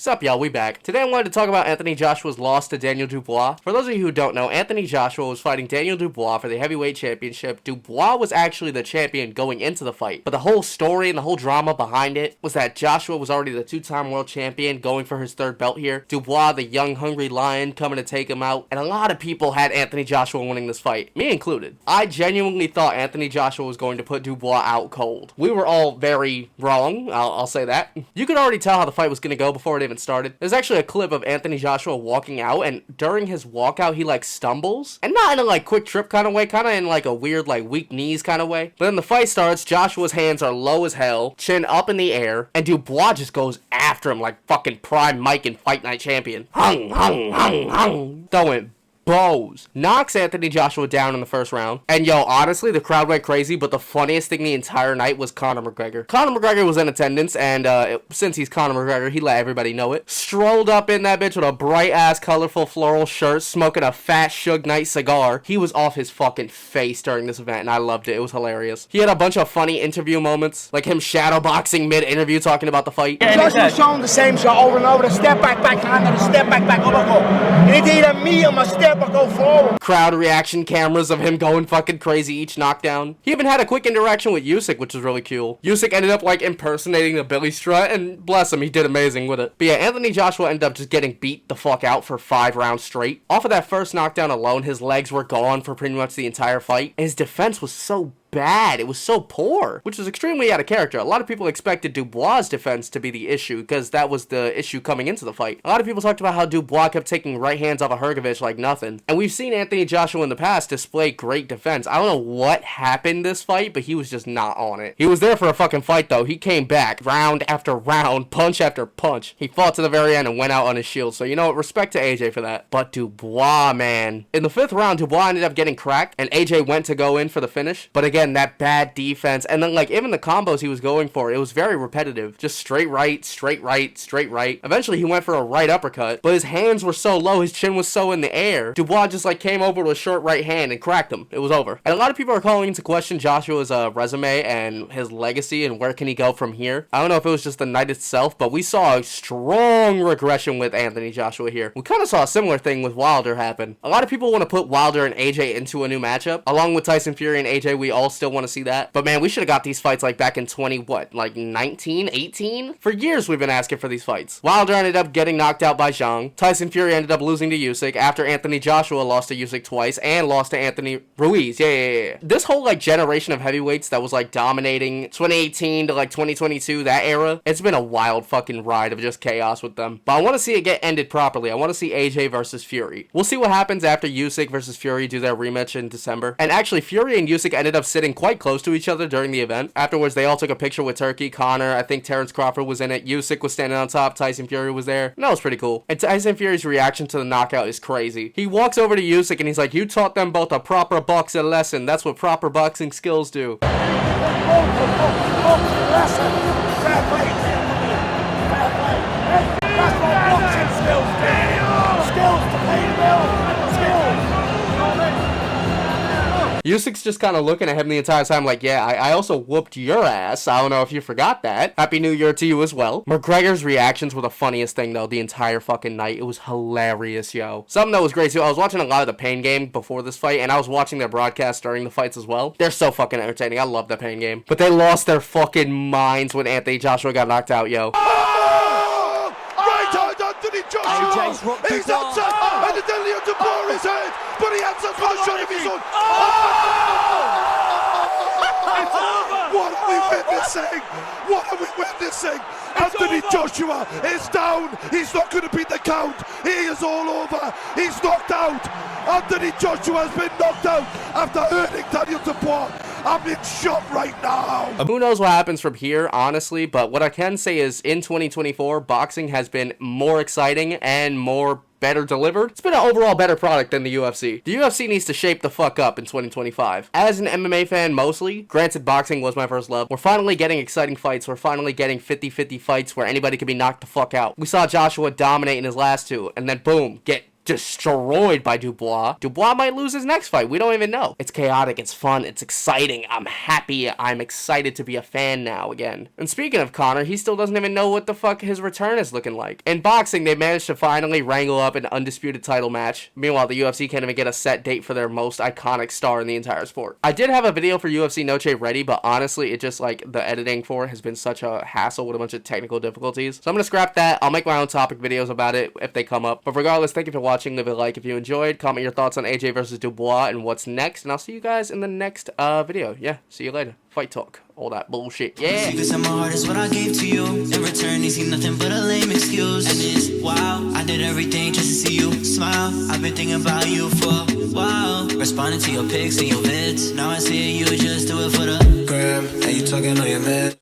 Sup y'all, we back. Today I wanted to talk about Anthony Joshua's loss to Daniel Dubois. For those of you who don't know, Anthony Joshua was fighting Daniel Dubois for the heavyweight championship. Dubois was actually the champion going into the fight, but the whole story and the whole drama behind it was that Joshua was already the two-time world champion going for his third belt here. Dubois, the young hungry lion, coming to take him out, and a lot of people had Anthony Joshua winning this fight, me included. I genuinely thought Anthony Joshua was going to put Dubois out cold. We were all very wrong, I'll say that. You could already tell how the fight was going to go before it even started. There's actually a clip of Anthony Joshua walking out, and during his walkout, he like stumbles, and not in a like quick trip kind of way, kind of in like a weird like weak knees kind of way. But then the fight starts, Joshua's hands are low as hell, chin up in the air, and Dubois just goes after him like fucking prime Mike and Fight Night champion. Hung, hung, hung, hung. Throwing bows. Knocks Anthony Joshua down in the first round. And yo, honestly, the crowd went crazy, but the funniest thing the entire night was Conor McGregor. Conor McGregor was in attendance, and since he's Conor McGregor, he let everybody know it. Strolled up in that bitch with a bright-ass, colorful floral shirt, smoking a fat Suge Knight cigar. He was off his fucking face during this event, and I loved it. It was hilarious. He had a bunch of funny interview moments, like him shadowboxing mid-interview talking about the fight. Joshua showing the same shot over and over, the step back, backhand, and the step back, overcut. And it's either me or my step back, go forward. Crowd reaction cameras of him going fucking crazy each knockdown. He even had a quick interaction with Usyk, which was really cool. Usyk ended up like impersonating the Billy Strut, and bless him, he did amazing with it. But yeah, Anthony Joshua ended up just getting beat the fuck out for 5 rounds straight. Off of that first knockdown alone, his legs were gone for pretty much the entire fight, and his defense was so bad. It was so poor, which was extremely out of character. A lot of people expected Dubois' defense to be the issue because that was the issue coming into the fight. A lot of people talked about how Dubois kept taking right hands off of Hrgovic like nothing. And we've seen Anthony Joshua in the past display great defense. I don't know what happened this fight, but he was just not on it. He was there for a fucking fight though. He came back round after round, punch after punch. He fought to the very end and went out on his shield. So you know what, respect to AJ for that. But Dubois, man. In the 5th round, Dubois ended up getting cracked and AJ went to go in for the finish. But again, that bad defense, and then like even the combos he was going for, it was very repetitive. Just straight right, straight right, straight right. Eventually he went for a right uppercut, but his hands were so low, his chin was so in the air. Dubois just like came over with a short right hand and cracked him. It was over. And a lot of people are calling into question Joshua's resume and his legacy and where can he go from here. I don't know if it was just the night itself, but we saw a strong regression with Anthony Joshua here. We kind of saw a similar thing with Wilder happen. A lot of people want to put Wilder and AJ into a new matchup. Along with Tyson Fury and AJ, we all still want to see that. But man, we should have got these fights like back in 19, 18? For years we've been asking for these fights. Wilder ended up getting knocked out by Zhang. Tyson Fury ended up losing to Usyk after Anthony Joshua lost to Usyk twice and lost to Anthony Ruiz. Yeah. This whole like generation of heavyweights that was like dominating 2018 to like 2022, that era, it's been a wild fucking ride of just chaos with them. But I want to see it get ended properly. I want to see AJ versus Fury. We'll see what happens after Usyk versus Fury do their rematch in December. And actually, Fury and Usyk ended up sitting quite close to each other during the event. Afterwards, they all took a picture with Turkey. Conor, I think Terrence Crawford was in it. Usyk was standing on top. Tyson Fury was there. And that was pretty cool. And Tyson Fury's reaction to the knockout is crazy. He walks over to Usyk and he's like, "You taught them both a proper boxing lesson. That's what proper boxing skills do." Usyk's just kind of looking at him the entire time like, yeah, I also whooped your ass. I don't know if you forgot that. Happy New Year to you as well. McGregor's reactions were the funniest thing, though, the entire fucking night. It was hilarious, yo. Something that was great, too, I was watching a lot of the Pain Game before this fight, and I was watching their broadcast during the fights as well. They're so fucking entertaining. I love the Pain Game. But they lost their fucking minds when Anthony Joshua got knocked out, yo. Anthony Joshua, he's outside, and the Daniel Duboi is head, but he answers for the shot of his own. What are we witnessing? What are we witnessing? Anthony Joshua is down. He's not going to beat the count. He is all over. He's knocked out. Anthony Joshua has been knocked out after hurting Daniel Duboi. I'm in shock right now. Who knows what happens from here, honestly, but what I can say is in 2024, boxing has been more exciting and more better delivered. It's been an overall better product than the UFC. The UFC needs to shape the fuck up in 2025. As an MMA fan mostly, granted boxing was my first love, we're finally getting exciting fights. We're finally getting 50-50 fights where anybody can be knocked the fuck out. We saw Joshua dominate in his last 2, and then boom, get destroyed by Dubois. Dubois might lose his next fight. We don't even know. It's chaotic. It's fun. It's exciting. I'm happy. I'm excited to be a fan now again. And speaking of Conor, he still doesn't even know what the fuck his return is looking like. In boxing, they managed to finally wrangle up an undisputed title match. Meanwhile, the UFC can't even get a set date for their most iconic star in the entire sport. I did have a video for UFC Noche ready, but honestly, it just like the editing for it has been such a hassle with a bunch of technical difficulties. So I'm gonna scrap that. I'll make my own topic videos about it if they come up. But regardless, thank you for watching. Leave a like if you enjoyed. Comment your thoughts on AJ versus Dubois and what's next. And I'll see you guys in the next video. Yeah, see you later. Fight talk. All that bullshit. Yeah. Secrets of my heart is what I gave to you. In return, you see nothing but a lame excuse. And it's wow, I did everything just to see you smile. I've been thinking about you for a while. Responding to your pics and your vids. Now I see you just do it for the gram. And you talking on your man.